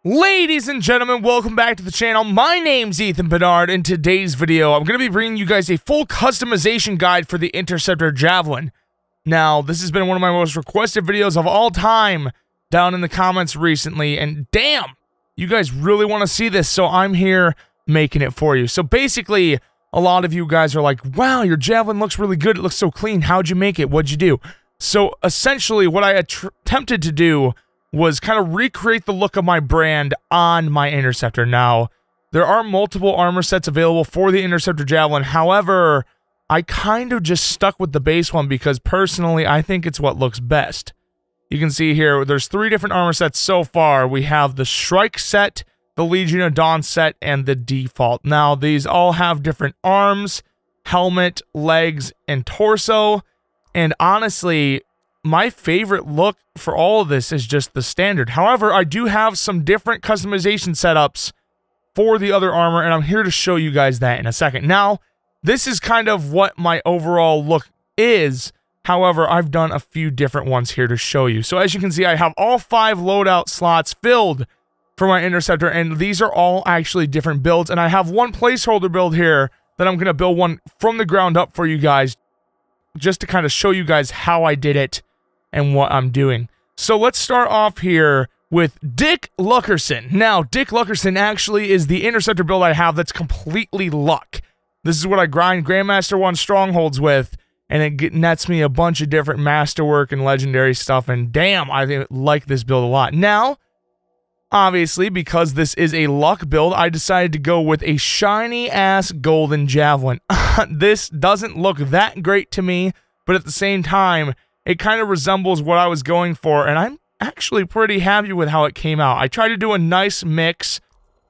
Ladies and gentlemen, welcome back to the channel. My name's EthanBenard. In today's video, I'm going to be bringing you guys a full customization guide for the Interceptor Javelin. Now, this has been one of my most requested videos of all time down in the comments recently, and damn, you guys really want to see this, so I'm here making it for you. So basically, a lot of you guys are like, wow, your Javelin looks really good, it looks so clean, how'd you make it, what'd you do? So essentially, what I attempted to do was kind of recreate the look of my brand on my Interceptor. Now, there are multiple armor sets available for the Interceptor Javelin. However, I kind of just stuck with the base one because personally, I think it's what looks best. You can see here, there's 3 different armor sets so far. We have the Strike set, the Legion of Dawn set, and the default. Now, these all have different arms, helmet, legs, and torso. And honestly, my favorite look for all of this is just the standard. However, I do have some different customization setups for the other armor, and I'm here to show you guys that in a second. Now, this is kind of what my overall look is. However, I've done a few different ones here to show you. So as you can see, I have all 5 loadout slots filled for my Interceptor, and these are all actually different builds. And I have one placeholder build here that I'm going to build one from the ground up for you guys, just to kind of show you guys how I did it and what I'm doing. So let's start off here with Dick Luckerson. Now, Dick Luckerson actually is the Interceptor build I have that's completely luck. This is what I grind Grandmaster 1 Strongholds with, and it nets me a bunch of different masterwork and legendary stuff, and damn, I like this build a lot. Now, obviously, because this is a luck build, I decided to go with a shiny-ass golden javelin. This doesn't look that great to me, but at the same time, it kind of resembles what I was going for, and I'm actually pretty happy with how it came out. I tried to do a nice mix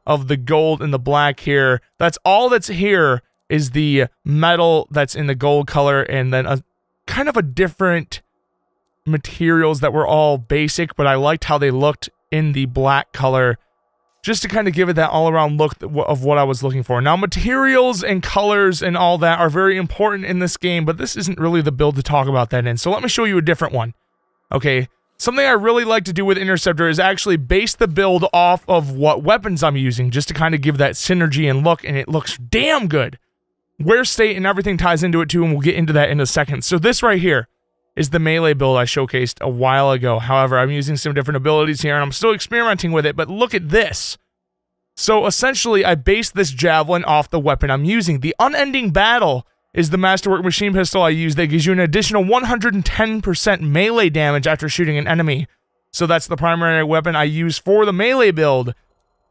of the gold and the black here. That's all that's here is the metal that's in the gold color, and then a kind of a different materials that were all basic, but I liked how they looked in the black color, just to kind of give it that all-around look of what I was looking for. Now, materials and colors and all that are very important in this game, but this isn't really the build to talk about that in, so let me show you a different one. Okay, something I really like to do with Interceptor is actually base the build off of what weapons I'm using, just to kind of give that synergy and look, and it looks damn good. Wear state and everything ties into it too, and we'll get into that in a second. So this right here is the melee build I showcased a while ago. However, I'm using some different abilities here, and I'm still experimenting with it, but look at this. So essentially, I based this javelin off the weapon I'm using. The Unending Battle is the masterwork machine pistol I use that gives you an additional 110% melee damage after shooting an enemy. So that's the primary weapon I use for the melee build.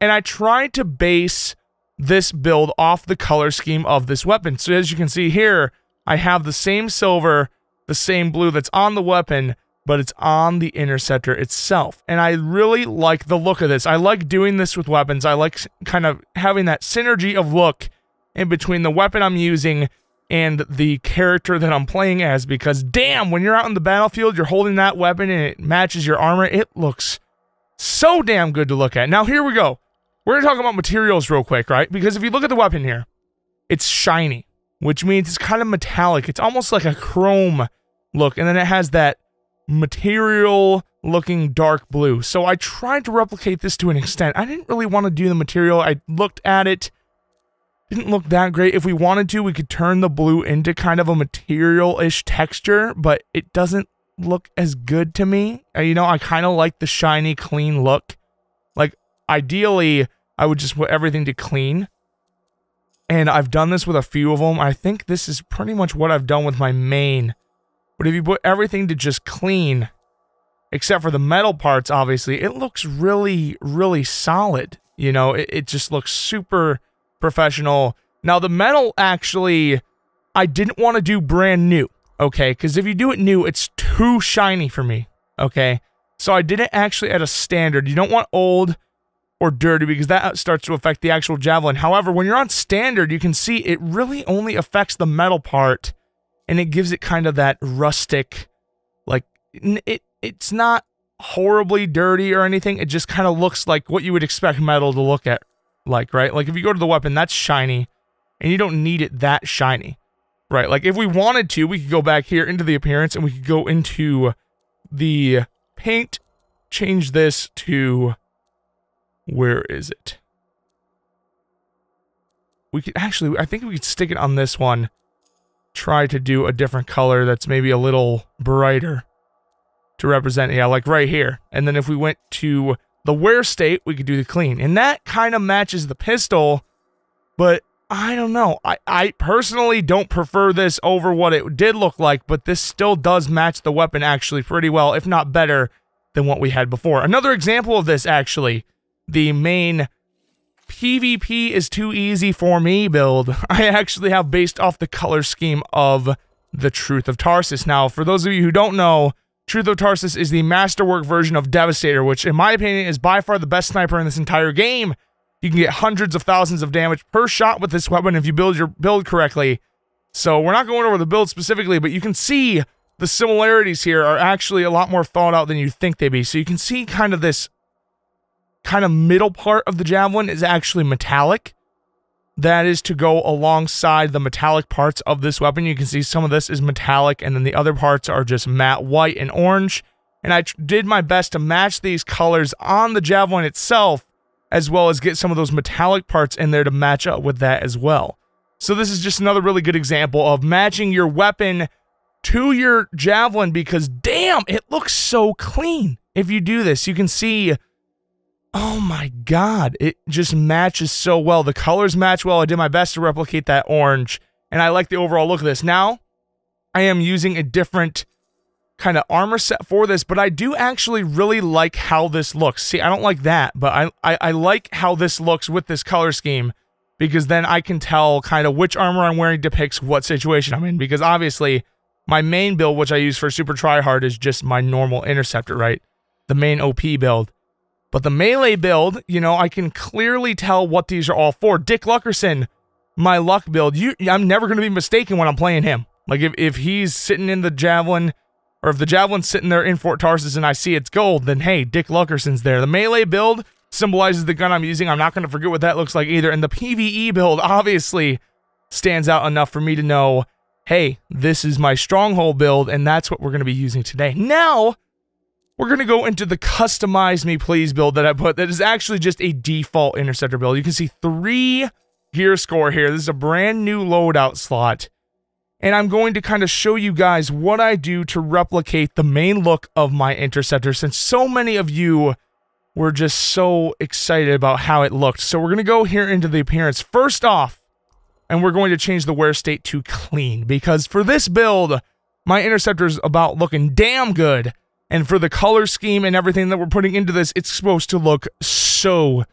And I tried to base this build off the color scheme of this weapon. So as you can see here, I have the same silver, the same blue that's on the weapon, but it's on the Interceptor itself. And I really like the look of this. I like doing this with weapons. I like kind of having that synergy of look in between the weapon I'm using and the character that I'm playing as, because damn, when you're out in the battlefield, you're holding that weapon and it matches your armor. It looks so damn good to look at. Now, here we go. We're going to talk about materials real quick, right? Because if you look at the weapon here, it's shiny, which means it's kind of metallic. It's almost like a chrome look, and then it has that material looking dark blue. So I tried to replicate this to an extent. I didn't really want to do the material. I looked at it. Didn't look that great. If we wanted to, we could turn the blue into kind of a material-ish texture, but it doesn't look as good to me. You know, I kind of like the shiny, clean look. Like, ideally, I would just put everything to clean. And I've done this with a few of them. I think this is pretty much what I've done with my main. But if you put everything to just clean, except for the metal parts, obviously, it looks really, really solid. You know, it just looks super professional. Now, the metal, actually, I didn't want to do brand new, okay? Because if you do it new, it's too shiny for me, okay? So I did it actually at a standard. You don't want old or dirty, because that starts to affect the actual javelin. However, when you're on standard, you can see it really only affects the metal part, and it gives it kind of that rustic, like, it's not horribly dirty or anything. It just kind of looks like what you would expect metal to look at, like, right? Like, if you go to the weapon, that's shiny, and you don't need it that shiny, right? Like, if we wanted to, we could go back here into the appearance, and we could go into the paint, change this to Where is it? We could actually, I think we could stick it on this one. Try to do a different color that's maybe a little brighter to represent, yeah, like right here. And then if we went to the wear state, we could do the clean. And that kind of matches the pistol, but I don't know. I personally don't prefer this over what it did look like, but this still does match the weapon actually pretty well, if not better than what we had before. Another example of this, actually, the main PvP is too easy for me build, I actually have based off the color scheme of the Truth of Tarsus. Now, for those of you who don't know, Truth of Tarsus is the masterwork version of Devastator, which in my opinion is by far the best sniper in this entire game. You can get hundreds of thousands of damage per shot with this weapon if you build your build correctly. So we're not going over the build specifically, but you can see the similarities here are actually a lot more thought out than you think they'd be. So you can see kind of this kind of middle part of the Javelin is actually metallic. That is to go alongside the metallic parts of this weapon. You can see some of this is metallic, and then the other parts are just matte white and orange. And I did my best to match these colors on the Javelin itself, as well as get some of those metallic parts in there to match up with that as well. So this is just another really good example of matching your weapon to your Javelin, because damn, it looks so clean. If you do this, you can see, oh my god, it just matches so well. The colors match well. I did my best to replicate that orange, and I like the overall look of this. Now, I am using a different kind of armor set for this, but I do actually really like how this looks. See, I don't like that, but I like how this looks with this color scheme, because then I can tell kind of which armor I'm wearing depicts what situation I'm in, because obviously my main build, which I use for super tryhard, is just my normal Interceptor, right? The main OP build. But the melee build, you know, I can clearly tell what these are all for. Dick Luckerson, my luck build, I'm never going to be mistaken when I'm playing him. Like, if he's sitting in the Javelin, or if the Javelin's sitting there in Fort Tarsus and I see it's gold, then hey, Dick Luckerson's there. The melee build symbolizes the gun I'm using. I'm not going to forget what that looks like either. And the PvE build obviously stands out enough for me to know, hey, this is my stronghold build, and that's what we're going to be using today. Now, we're going to go into the Customize Me Please build that I put. That is actually just a default Interceptor build. You can see 3 gear score here. This is a brand new loadout slot. And I'm going to kind of show you guys what I do to replicate the main look of my Interceptor, since so many of you were just so excited about how it looked. So we're going to go here into the appearance first off, and we're going to change the wear state to clean, because for this build, my Interceptor is about looking damn good. And for the color scheme and everything that we're putting into this, it's supposed to look so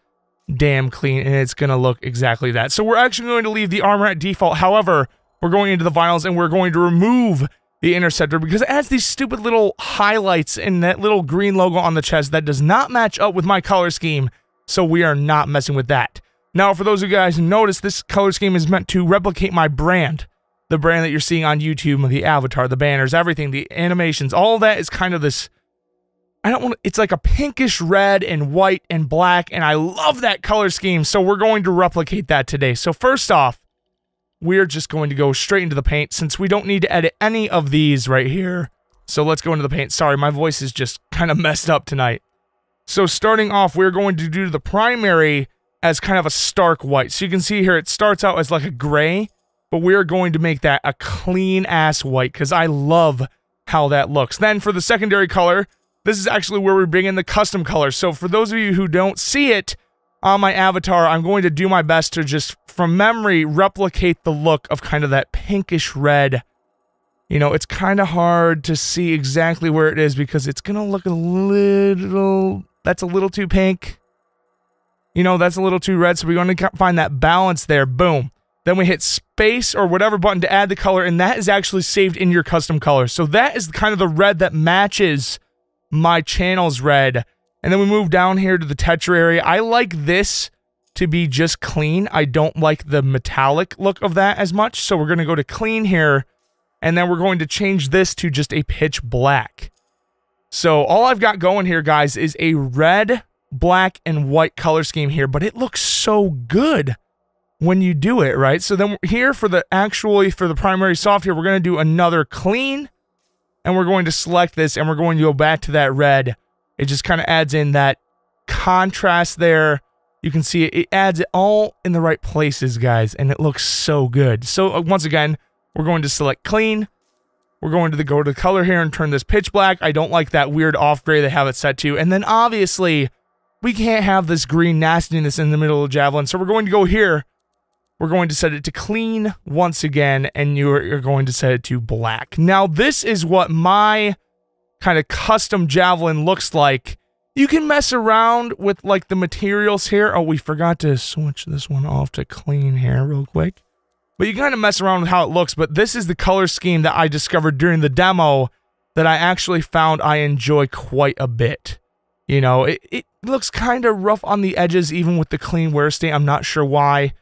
damn clean, and it's going to look exactly that. So we're actually going to leave the armor at default. However, we're going into the vinyls, and we're going to remove the Interceptor because it adds these stupid little highlights and that little green logo on the chest that does not match up with my color scheme, so we are not messing with that. Now, for those of you guys who notice, this color scheme is meant to replicate my brand. The brand that you're seeing on YouTube, the avatar, the banners, everything, the animations, all that is kind of this, it's like a pinkish red and white and black, and I love that color scheme, so we're going to replicate that today. So first off, we're just going to go straight into the paint, since we don't need to edit any of these right here. So let's go into the paint. Sorry, my voice is just kind of messed up tonight. So starting off, we're going to do the primary as kind of a stark white. So you can see here, it starts out as like a gray, but we're going to make that a clean-ass white, because I love how that looks. Then for the secondary color, this is actually where we bring in the custom color. So for those of you who don't see it on my avatar, I'm going to do my best to just, from memory, replicate the look of kind of that pinkish red. You know, it's kind of hard to see exactly where it is, because it's going to look a little, that's a little too pink. You know, that's a little too red, so we're going to find that balance there. Boom. Then we hit space or whatever button to add the color, and that is actually saved in your custom color. So that is kind of the red that matches my channel's red. And then we move down here to the texture area. I like this to be just clean. I don't like the metallic look of that as much, so we're going to go to clean here, and then we're going to change this to just a pitch black. So all I've got going here, guys, is a red, black, and white color scheme here, but it looks so good when you do it, right? So then here for the primary soft here, we're going to do another clean, and we're going to select this, and we're going to go back to that red. It just kind of adds in that contrast there. You can see it adds it all in the right places, guys, and it looks so good. So once again, we're going to select clean. We're going to go to color here and turn this pitch black. I don't like that weird off gray they have it set to. And then obviously, we can't have this green nastiness in the middle of Javelin. So we're going to go here. We're going to set it to clean once again, and you're going to set it to black. Now, this is what my kind of custom Javelin looks like. You can mess around with like the materials here. Oh, we forgot to switch this one off to clean here real quick. But you kind of mess around with how it looks, but this is the color scheme that I discovered during the demo that I actually found I enjoy quite a bit. You know, it looks kind of rough on the edges even with the clean wear state. I'm not sure why.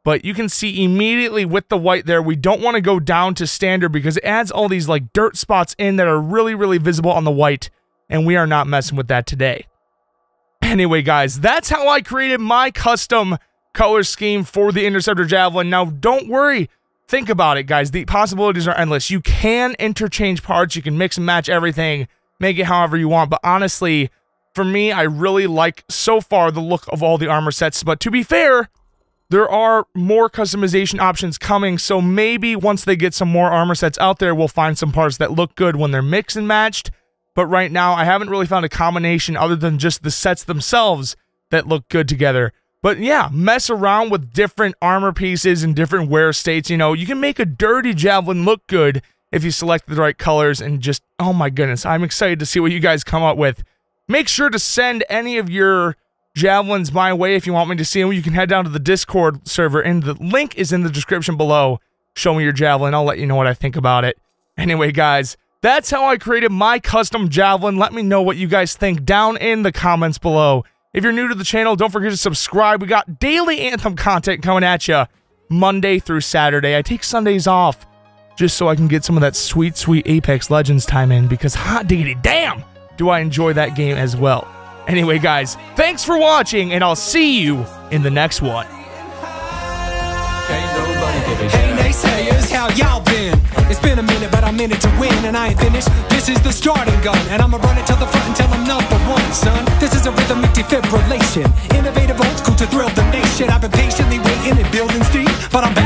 But you can see immediately with the white there, we don't want to go down to standard because it adds all these like dirt spots in that are really, really visible on the white. And we are not messing with that today. Anyway, guys, that's how I created my custom color scheme for the Interceptor Javelin. Now, don't worry. Think about it, guys. The possibilities are endless. You can interchange parts. You can mix and match everything. Make it however you want. But honestly, for me, I really like, so far, the look of all the armor sets. But to be fair, there are more customization options coming. So maybe once they get some more armor sets out there, we'll find some parts that look good when they're mixed and matched. But right now, I haven't really found a combination other than just the sets themselves that look good together. But yeah, mess around with different armor pieces and different wear states. You know, you can make a dirty Javelin look good if you select the right colors and just, oh my goodness, I'm excited to see what you guys come up with. Make sure to send any of your Javelins my way if you want me to see them. You can head down to the Discord server, and the link is in the description below. Show me your Javelin. I'll let you know what I think about it. Anyway, guys, that's how I created my custom Javelin. Let me know what you guys think down in the comments below. If you're new to the channel, don't forget to subscribe. We got daily Anthem content coming at you Monday through Saturday. I take Sundays off just so I can get some of that sweet, sweet Apex Legends time in because hot diggity damn, do I enjoy that game as well. Anyway, guys, thanks for watching, and I'll see you in the next one. Hey naysayers, how y'all been? It's been a minute, but I'm in it to win, and I ain't finished. This is the starting gun, and I'ma run it to the front until I'm #1, son. This is a rhythmic defibrillation, innovative, old school to thrill the nation. I've been patiently waiting and building steam, but I'm back.